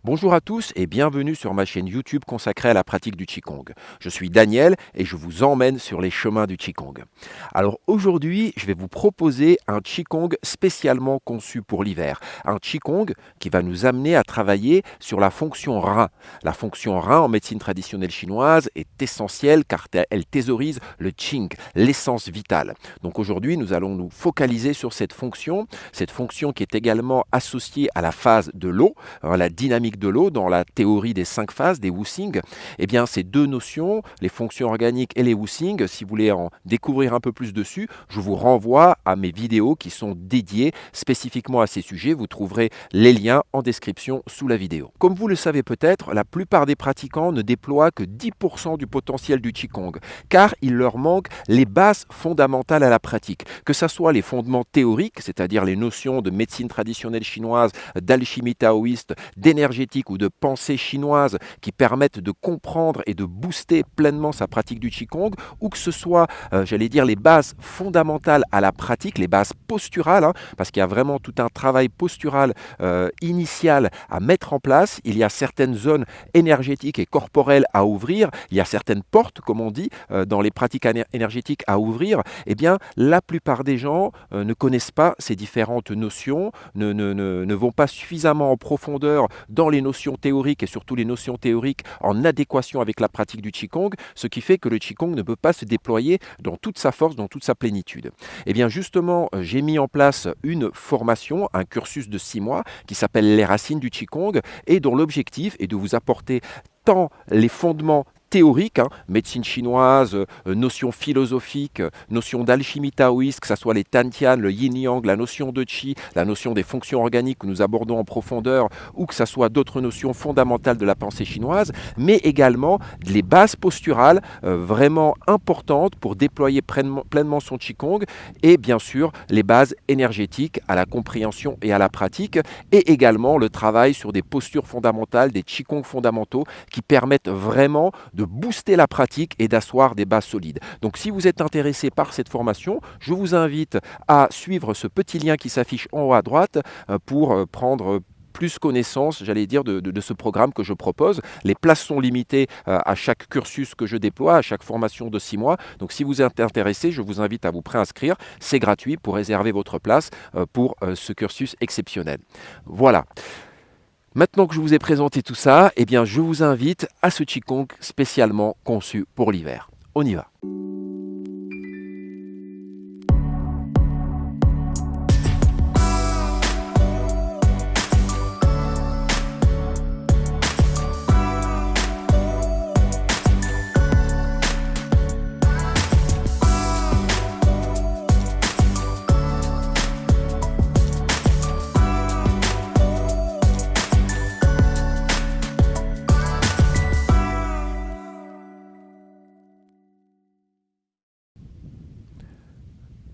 Bonjour à tous et bienvenue sur ma chaîne YouTube consacrée à la pratique du Qigong. Je suis Daniel et je vous emmène sur les chemins du Qigong. Alors aujourd'hui, je vais vous proposer un Qigong spécialement conçu pour l'hiver. Un Qigong qui va nous amener à travailler sur la fonction rein. La fonction rein en médecine traditionnelle chinoise est essentielle car elle thésaurise le Qing, l'essence vitale. Donc aujourd'hui, nous allons nous focaliser sur cette fonction qui est également associée à la phase de l'eau, la dynamique de l'eau dans la théorie des 5 phases, des Wusing. Eh bien, ces deux notions, les fonctions organiques et les Wusing, si vous voulez en découvrir un peu plus dessus, je vous renvoie à mes vidéos qui sont dédiées spécifiquement à ces sujets. Vous trouverez les liens en description sous la vidéo. Comme vous le savez peut-être, la plupart des pratiquants ne déploient que 10% du potentiel du Qigong, car il leur manque les bases fondamentales à la pratique, que ce soit les fondements théoriques, c'est-à-dire les notions de médecine traditionnelle chinoise, d'alchimie taoïste, d'énergétique ou de pensée chinoise qui permettent de comprendre et de booster pleinement sa pratique du Qigong, ou que ce soit, j'allais dire, les bases fondamentales à la pratique, les bases posturales, parce qu'il y a vraiment tout un travail postural initial à mettre en place. Il y a certaines zones énergétiques et corporelles à ouvrir, il y a certaines portes, comme on dit, dans les pratiques énergétiques à ouvrir. Eh bien, la plupart des gens ne connaissent pas ces différentes notions, ne vont pas suffisamment en profondeur dans les notions théoriques et surtout les notions théoriques en adéquation avec la pratique du Qigong, ce qui fait que le Qigong ne peut pas se déployer dans toute sa force, dans toute sa plénitude. Et bien justement, j'ai mis en place une formation, un cursus de 6 mois qui s'appelle Les racines du Qigong et dont l'objectif est de vous apporter tant les fondements théoriques, médecine chinoise, notions philosophiques, notions d'alchimie taoïste, que ce soit les Tantian, le yin-yang, la notion de Qi, la notion des fonctions organiques que nous abordons en profondeur, ou que ce soit d'autres notions fondamentales de la pensée chinoise, mais également les bases posturales vraiment importantes pour déployer pleinement son Qigong, et bien sûr les bases énergétiques à la compréhension et à la pratique, et également le travail sur des postures fondamentales, des Qigong fondamentaux qui permettent vraiment de booster la pratique et d'asseoir des bases solides. Donc si vous êtes intéressé par cette formation, je vous invite à suivre ce petit lien qui s'affiche en haut à droite pour prendre plus connaissance, j'allais dire, de ce programme que je propose. Les places sont limitées à chaque cursus que je déploie, à chaque formation de 6 mois. Donc si vous êtes intéressé, je vous invite à vous préinscrire. C'est gratuit pour réserver votre place pour ce cursus exceptionnel. Voilà. Maintenant que je vous ai présenté tout ça, eh bien, je vous invite à ce Qigong spécialement conçu pour l'hiver. On y va.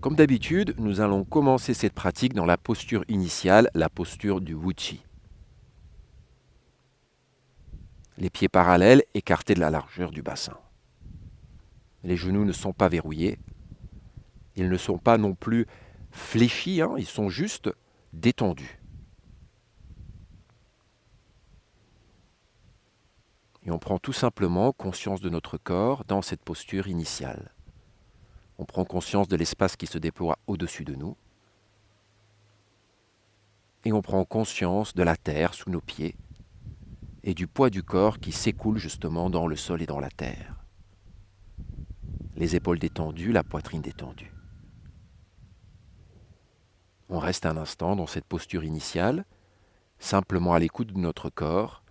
Comme d'habitude, nous allons commencer cette pratique dans la posture initiale, la posture du Wuqi. Les pieds parallèles, écartés de la largeur du bassin. Les genoux ne sont pas verrouillés. Ils ne sont pas non plus fléchis, ils sont juste détendus. Et on prend tout simplement conscience de notre corps dans cette posture initiale. On prend conscience de l'espace qui se déploie au-dessus de nous. Et on prend conscience de la terre sous nos pieds et du poids du corps qui s'écoule justement dans le sol et dans la terre. Les épaules détendues, la poitrine détendue. On reste un instant dans cette posture initiale, simplement à l'écoute de notre corps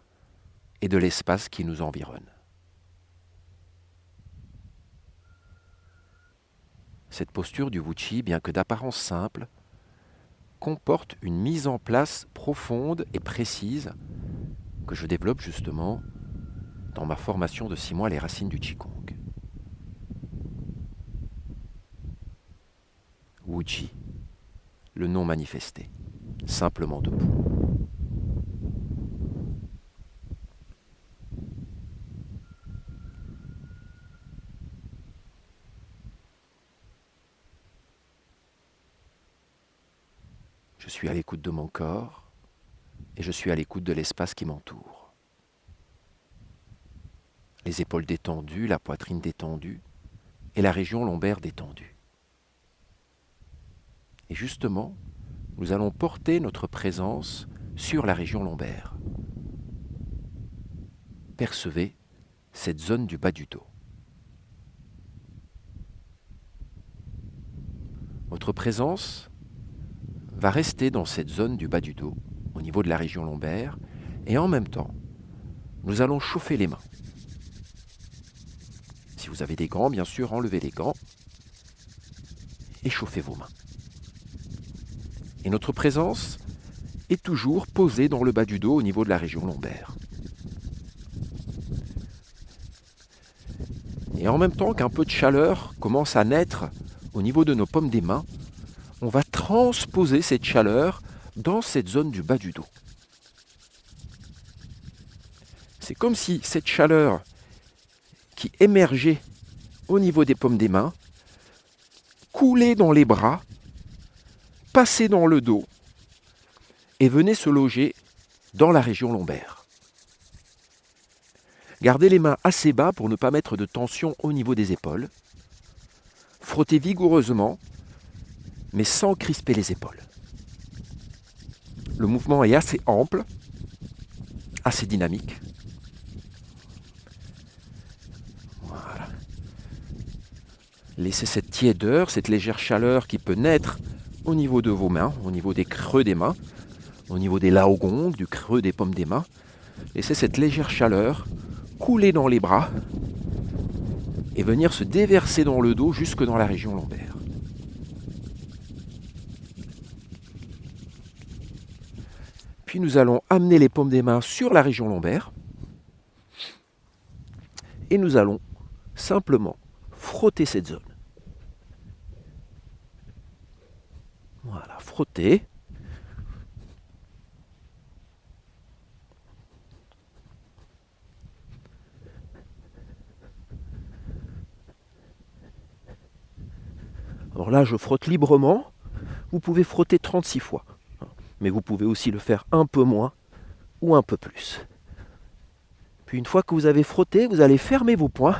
et de l'espace qui nous environne. Cette posture du Wuqi, bien que d'apparence simple, comporte une mise en place profonde et précise que je développe justement dans ma formation de 6 mois Les racines du Qigong. Wuqi, le nom manifesté, simplement debout. Je suis à l'écoute de mon corps et je suis à l'écoute de l'espace qui m'entoure. les épaules détendues, la poitrine détendue et la région lombaire détendue. Et justement, nous allons porter notre présence sur la région lombaire. Percevez cette zone du bas du dos. Votre présence va rester dans cette zone du bas du dos, au niveau de la région lombaire, et en même temps, nous allons chauffer les mains. Si vous avez des gants, bien sûr, enlevez les gants et chauffez vos mains. Et notre présence est toujours posée dans le bas du dos au niveau de la région lombaire. Et en même temps qu'un peu de chaleur commence à naître au niveau de nos paumes des mains, on va transposer cette chaleur dans cette zone du bas du dos. C'est comme si cette chaleur qui émergeait au niveau des paumes des mains coulait dans les bras, passait dans le dos et venait se loger dans la région lombaire. Gardez les mains assez bas pour ne pas mettre de tension au niveau des épaules. Frottez vigoureusement, mais sans crisper les épaules. Le mouvement est assez ample, assez dynamique. Voilà. Laissez cette tiédeur, cette légère chaleur qui peut naître au niveau de vos mains, au niveau des creux des mains, au niveau des laogong, du creux des paumes des mains. Laissez cette légère chaleur couler dans les bras et venir se déverser dans le dos jusque dans la région lombaire. Puis nous allons amener les paumes des mains sur la région lombaire et nous allons simplement frotter cette zone. Voilà, frotter. Alors là, je frotte librement. Vous pouvez frotter 36 fois. Mais vous pouvez aussi le faire un peu moins ou un peu plus. Puis une fois que vous avez frotté, vous allez fermer vos poings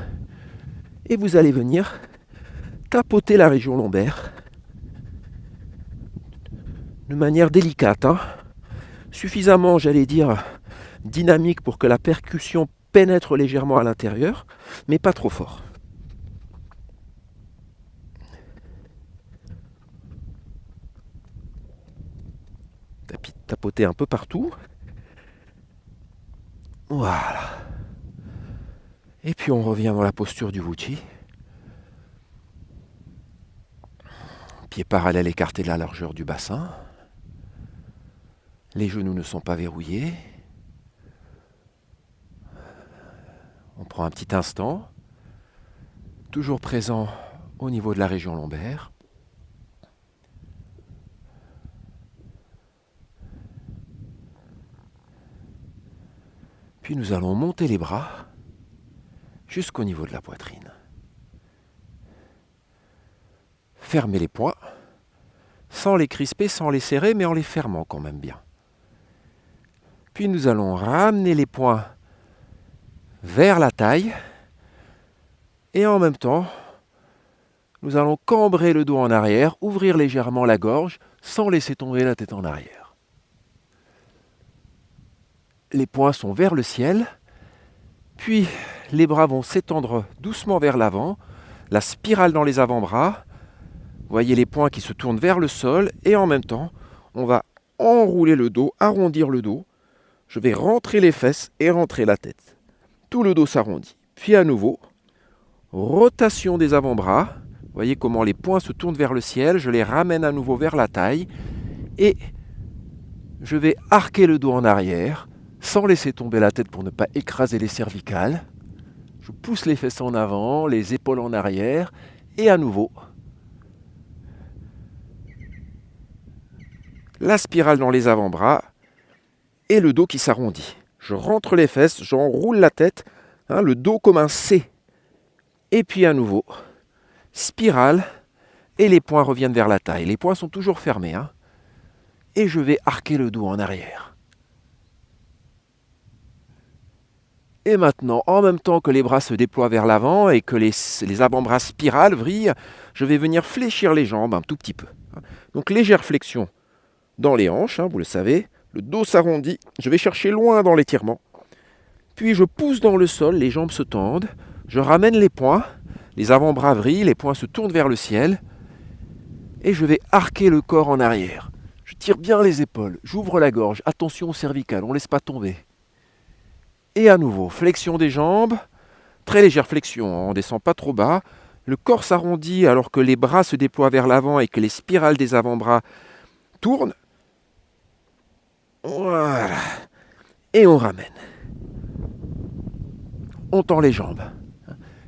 et vous allez venir tapoter la région lombaire de manière délicate, suffisamment, j'allais dire, dynamique pour que la percussion pénètre légèrement à l'intérieur, mais pas trop fort. Tapoter un peu partout. Voilà. Et puis on revient dans la posture du Wuchi. Pieds parallèles écartés de la largeur du bassin. Les genoux ne sont pas verrouillés. On prend un petit instant, toujours présent au niveau de la région lombaire. Puis nous allons monter les bras jusqu'au niveau de la poitrine. Fermez les poings, sans les crisper, sans les serrer, mais en les fermant quand même bien. Puis nous allons ramener les poings vers la taille et en même temps, nous allons cambrer le dos en arrière, ouvrir légèrement la gorge sans laisser tomber la tête en arrière. Les poings sont vers le ciel, puis les bras vont s'étendre doucement vers l'avant, la spirale dans les avant-bras. Voyez les poings qui se tournent vers le sol et en même temps, on va enrouler le dos, arrondir le dos. Je vais rentrer les fesses et rentrer la tête. Tout le dos s'arrondit. Puis à nouveau, rotation des avant-bras. Voyez comment les poings se tournent vers le ciel. Je les ramène à nouveau vers la taille et je vais arquer le dos en arrière sans laisser tomber la tête pour ne pas écraser les cervicales. Je pousse les fesses en avant, les épaules en arrière et à nouveau, la spirale dans les avant-bras et le dos qui s'arrondit. Je rentre les fesses, j'enroule la tête, le dos comme un C. Et puis à nouveau, spirale et les poings reviennent vers la taille. Les poings sont toujours fermés. Et je vais arquer le dos en arrière. Et maintenant, en même temps que les bras se déploient vers l'avant et que les avant-bras spiralent, vrillent, je vais venir fléchir les jambes un tout petit peu. Donc légère flexion dans les hanches, vous le savez, le dos s'arrondit, je vais chercher loin dans l'étirement. Puis je pousse dans le sol, les jambes se tendent, je ramène les poings, les avant-bras vrillent, les poings se tournent vers le ciel, et je vais arquer le corps en arrière. Je tire bien les épaules, j'ouvre la gorge, attention au cervical, on ne laisse pas tomber. Et à nouveau, flexion des jambes, très légère flexion, on ne descend pas trop bas. Le corps s'arrondit alors que les bras se déploient vers l'avant et que les spirales des avant-bras tournent. Voilà. Et on ramène. On tend les jambes.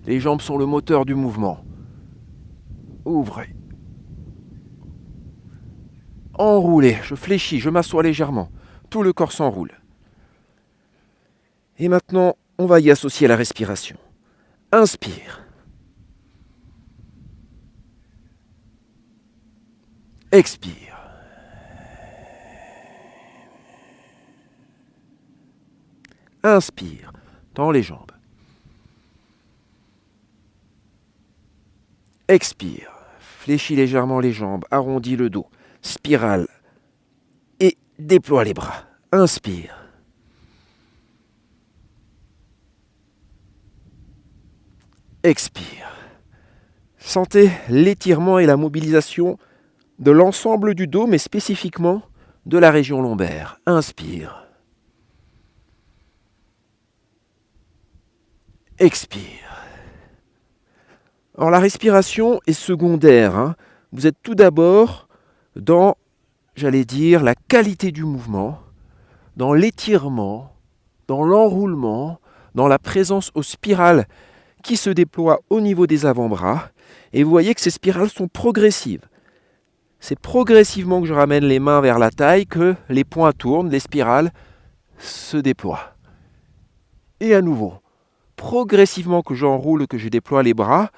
Les jambes sont le moteur du mouvement. Ouvrez. Enroulez. Je fléchis, je m'assois légèrement. Tout le corps s'enroule. Et maintenant, on va y associer la respiration. Inspire. Expire. Inspire. Tends les jambes. Expire. Fléchis légèrement les jambes. Arrondis le dos. Spirale. Et déploie les bras. Inspire. Expire. Sentez l'étirement et la mobilisation de l'ensemble du dos, mais spécifiquement de la région lombaire. Inspire. Expire. Alors la respiration est secondaire. Vous êtes tout d'abord dans, j'allais dire, la qualité du mouvement, dans l'étirement, dans l'enroulement, dans la présence aux spirales qui se déploient au niveau des avant-bras. Et vous voyez que ces spirales sont progressives. C'est progressivement que je ramène les mains vers la taille que les poings tournent, les spirales se déploient. Et à nouveau, progressivement que j'enroule, que je déploie les bras,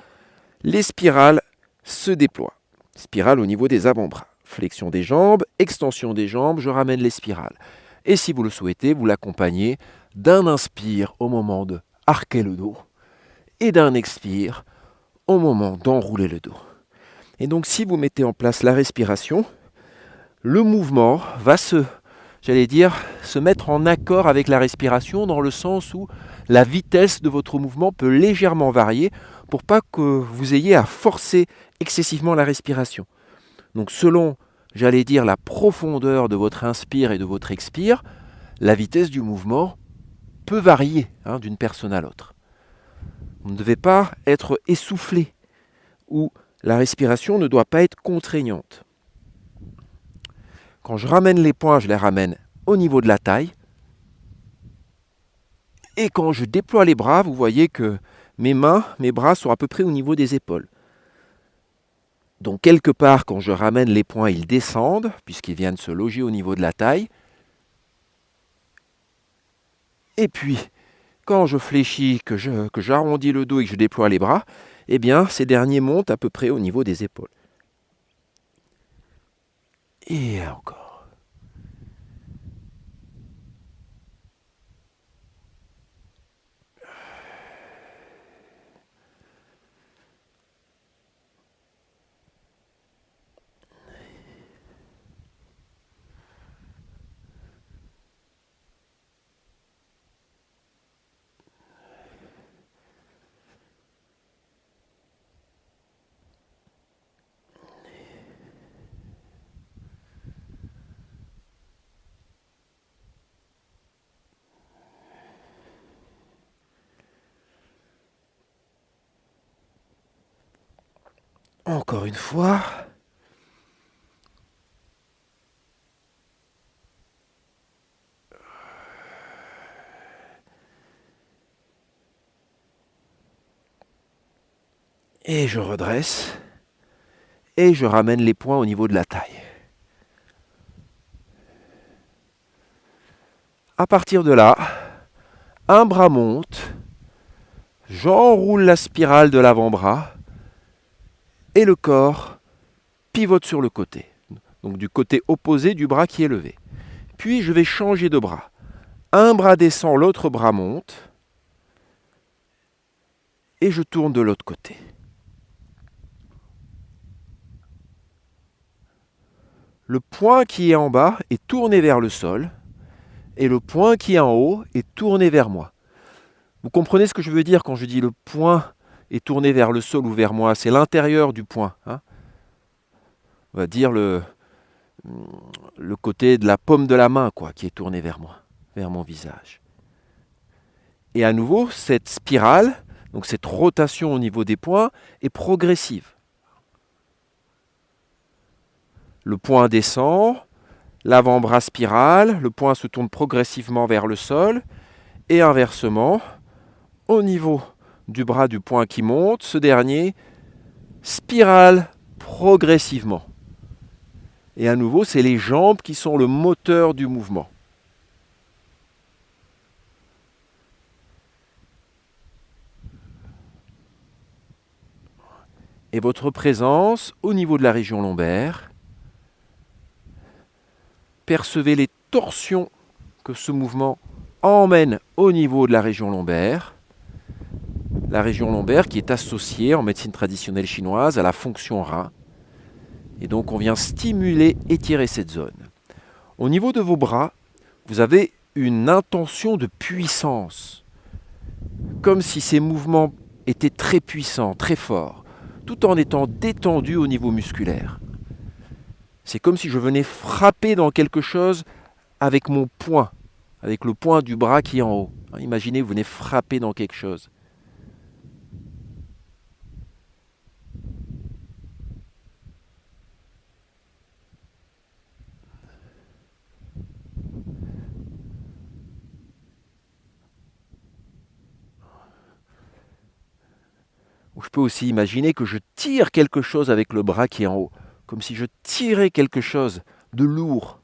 les spirales se déploient. Spirale au niveau des avant-bras. Flexion des jambes, extension des jambes, je ramène les spirales. Et si vous le souhaitez, vous l'accompagnez d'un inspire au moment de arquer le dos et d'un expire au moment d'enrouler le dos. Et donc si vous mettez en place la respiration, le mouvement va se mettre en accord avec la respiration dans le sens où la vitesse de votre mouvement peut légèrement varier pour pas que vous ayez à forcer excessivement la respiration. Donc selon, la profondeur de votre inspire et de votre expire, la vitesse du mouvement peut varier d'une personne à l'autre. Vous ne devez pas être essoufflé ou la respiration ne doit pas être contraignante. Quand je ramène les poings, je les ramène au niveau de la taille. Et quand je déploie les bras, vous voyez que mes bras sont à peu près au niveau des épaules. Donc quelque part, quand je ramène les poings, ils descendent, puisqu'ils viennent se loger au niveau de la taille. Et puis, quand je fléchis, que j'arrondis le dos et que je déploie les bras, eh bien, ces derniers montent à peu près au niveau des épaules. Et encore. Encore une fois. Et je redresse. Et je ramène les poings au niveau de la taille. À partir de là, un bras monte. J'enroule la spirale de l'avant-bras. Et le corps pivote sur le côté. Donc du côté opposé du bras qui est levé. Puis je vais changer de bras. Un bras descend, l'autre bras monte. et je tourne de l'autre côté. Le point qui est en bas est tourné vers le sol et le point qui est en haut est tourné vers moi. Vous comprenez ce que je veux dire quand je dis le point est tourné vers le sol ou vers moi? C'est l'intérieur du point. On va dire le côté de la paume de la main qui est tourné vers moi, vers mon visage. Et à nouveau, cette spirale, donc cette rotation au niveau des points, est progressive. Le point descend, l'avant-bras spirale, le point se tourne progressivement vers le sol, et inversement, au niveau du bras du point qui monte, ce dernier spirale progressivement. Et à nouveau, c'est les jambes qui sont le moteur du mouvement. Et votre présence au niveau de la région lombaire, percevez les torsions que ce mouvement emmène au niveau de la région lombaire qui est associée en médecine traditionnelle chinoise à la fonction rein. Et donc on vient stimuler, étirer cette zone. Au niveau de vos bras, vous avez une intention de puissance, comme si ces mouvements étaient très puissants, très forts, tout en étant détendus au niveau musculaire. C'est comme si je venais frapper dans quelque chose avec mon poing, avec le poing du bras qui est en haut. Imaginez, vous venez frapper dans quelque chose. Ou je peux aussi imaginer que je tire quelque chose avec le bras qui est en haut, comme si je tirais quelque chose de lourd,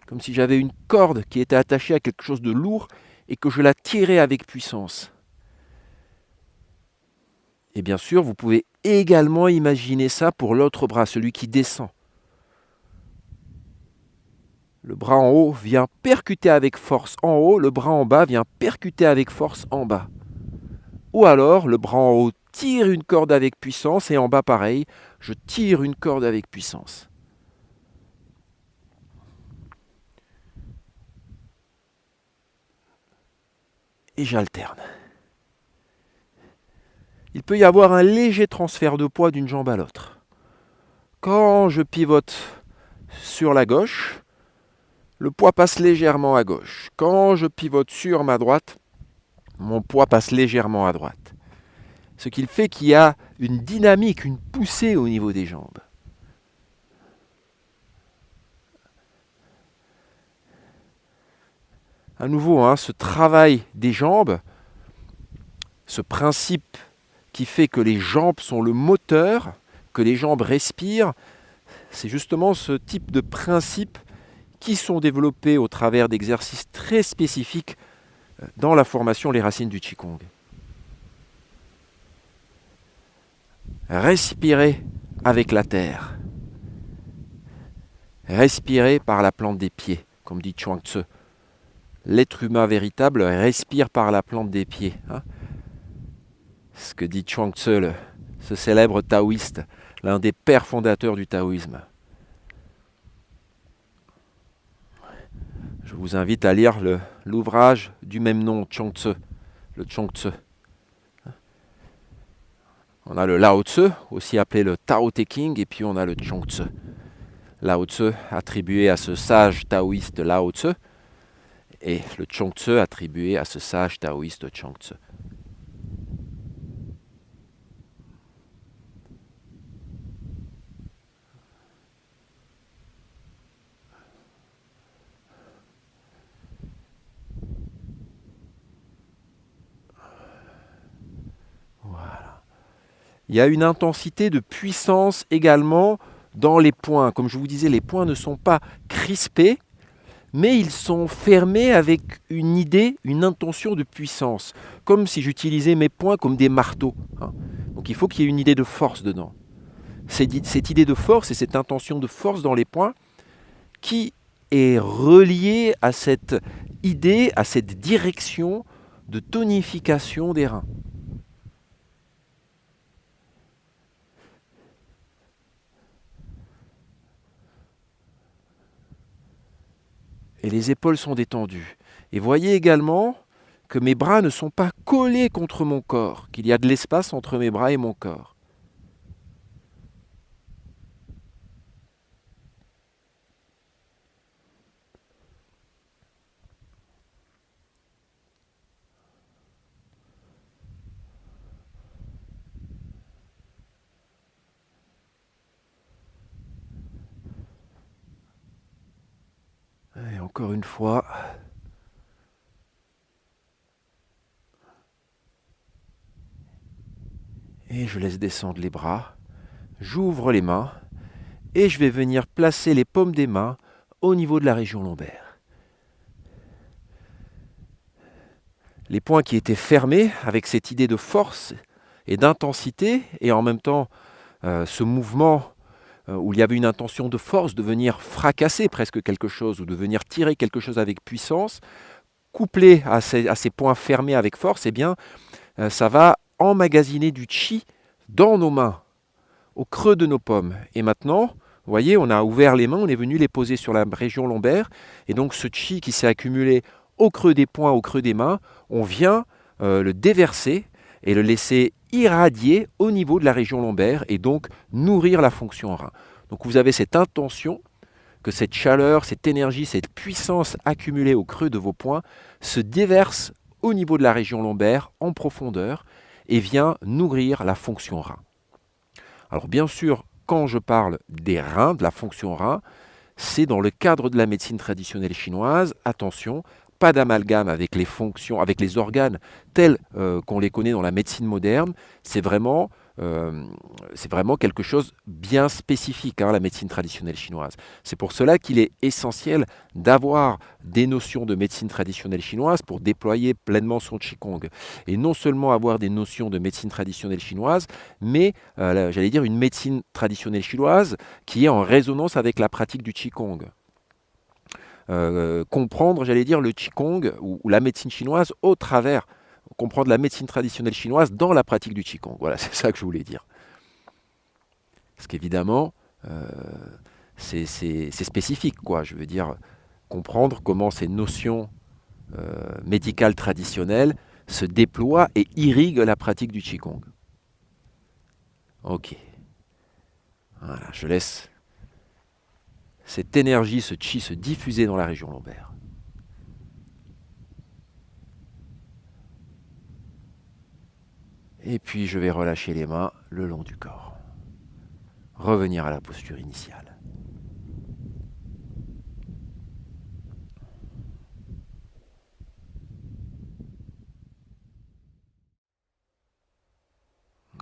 comme si j'avais une corde qui était attachée à quelque chose de lourd et que je la tirais avec puissance. Et bien sûr, vous pouvez également imaginer ça pour l'autre bras, celui qui descend. Le bras en haut vient percuter avec force en haut, le bras en bas vient percuter avec force en bas. Ou alors, le bras en haut tire une corde avec puissance et en bas pareil, je tire une corde avec puissance. Et j'alterne. Il peut y avoir un léger transfert de poids d'une jambe à l'autre. Quand je pivote sur la gauche, le poids passe légèrement à gauche. Quand je pivote sur ma droite, mon poids passe légèrement à droite. Ce qui fait qu'il y a une dynamique, une poussée au niveau des jambes. À nouveau, ce travail des jambes, ce principe qui fait que les jambes sont le moteur, que les jambes respirent, c'est justement ce type de principes qui sont développés au travers d'exercices très spécifiques dans la formation Les Racines du Qigong. Respirez avec la terre. Respirez par la plante des pieds, comme dit Chuang Tzu. L'être humain véritable respire par la plante des pieds. Ce que dit Chuang Tzu, ce célèbre taoïste, l'un des pères fondateurs du taoïsme. Je vous invite à lire l'ouvrage du même nom, Chuang Tzu, le Chuang Tzu. On a le Lao Tzu, aussi appelé le Tao Te Ching, et puis on a le Chuang Tzu. Lao Tzu attribué à ce sage taoïste Lao Tzu, et le Chuang Tzu attribué à ce sage taoïste Chuang Tzu. Voilà. Il y a une intensité de puissance également dans les poings. Comme je vous disais, les poings ne sont pas crispés, mais ils sont fermés avec une idée, une intention de puissance, comme si j'utilisais mes poings comme des marteaux. Donc il faut qu'il y ait une idée de force dedans. Cette idée de force et cette intention de force dans les poings qui est reliée à cette idée, à cette direction de tonification des reins. et les épaules sont détendues. Et voyez également que mes bras ne sont pas collés contre mon corps, qu'il y a de l'espace entre mes bras et mon corps. Et encore une fois. Et je laisse descendre les bras. J'ouvre les mains et je vais venir placer les paumes des mains au niveau de la région lombaire. Les poings qui étaient fermés avec cette idée de force et d'intensité et en même temps ce mouvement où il y avait une intention de force, de venir fracasser presque quelque chose ou de venir tirer quelque chose avec puissance, couplé à ces poings fermés avec force, eh bien, ça va emmagasiner du chi dans nos mains, au creux de nos paumes. Et maintenant, vous voyez, on a ouvert les mains, on est venu les poser sur la région lombaire, et donc ce chi qui s'est accumulé au creux des poings, au creux des mains, on vient le déverser et le laisser irradier au niveau de la région lombaire et donc nourrir la fonction rein. Donc vous avez cette intention que cette chaleur, cette énergie, cette puissance accumulée au creux de vos poings se déverse au niveau de la région lombaire en profondeur et vient nourrir la fonction rein. Alors bien sûr, quand je parle des reins, de la fonction rein, c'est dans le cadre de la médecine traditionnelle chinoise. Attention, pas d'amalgame avec les fonctions, avec les organes tels qu'on les connaît dans la médecine moderne. C'est vraiment quelque chose bien spécifique, la médecine traditionnelle chinoise. C'est pour cela qu'il est essentiel d'avoir des notions de médecine traditionnelle chinoise pour déployer pleinement son Qigong. Et non seulement avoir des notions de médecine traditionnelle chinoise, mais j'allais dire une médecine traditionnelle chinoise qui est en résonance avec la pratique du Qigong. Comprendre, j'allais dire, le Qigong ou la médecine chinoise au travers, comprendre la médecine traditionnelle chinoise dans la pratique du Qigong. Voilà, c'est ça que je voulais dire. Parce qu'évidemment, c'est spécifique, quoi. Je veux dire, comprendre comment ces notions médicales traditionnelles se déploient et irriguent la pratique du Qigong. Ok. Voilà, je laisse cette énergie, ce chi se diffuser dans la région lombaire. Et puis je vais relâcher les mains le long du corps. Revenir à la posture initiale.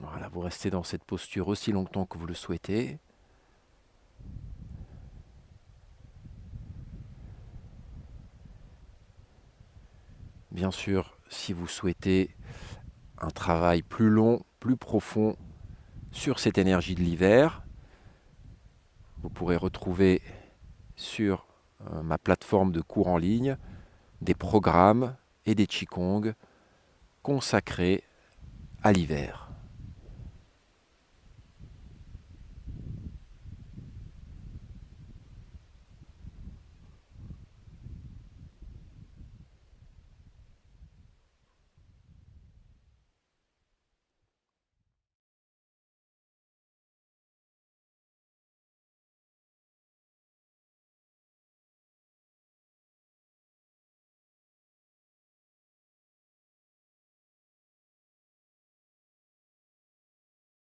Voilà, vous restez dans cette posture aussi longtemps que vous le souhaitez. Bien sûr, si vous souhaitez un travail plus long, plus profond sur cette énergie de l'hiver, vous pourrez retrouver sur ma plateforme de cours en ligne des programmes et des Qigong consacrés à l'hiver.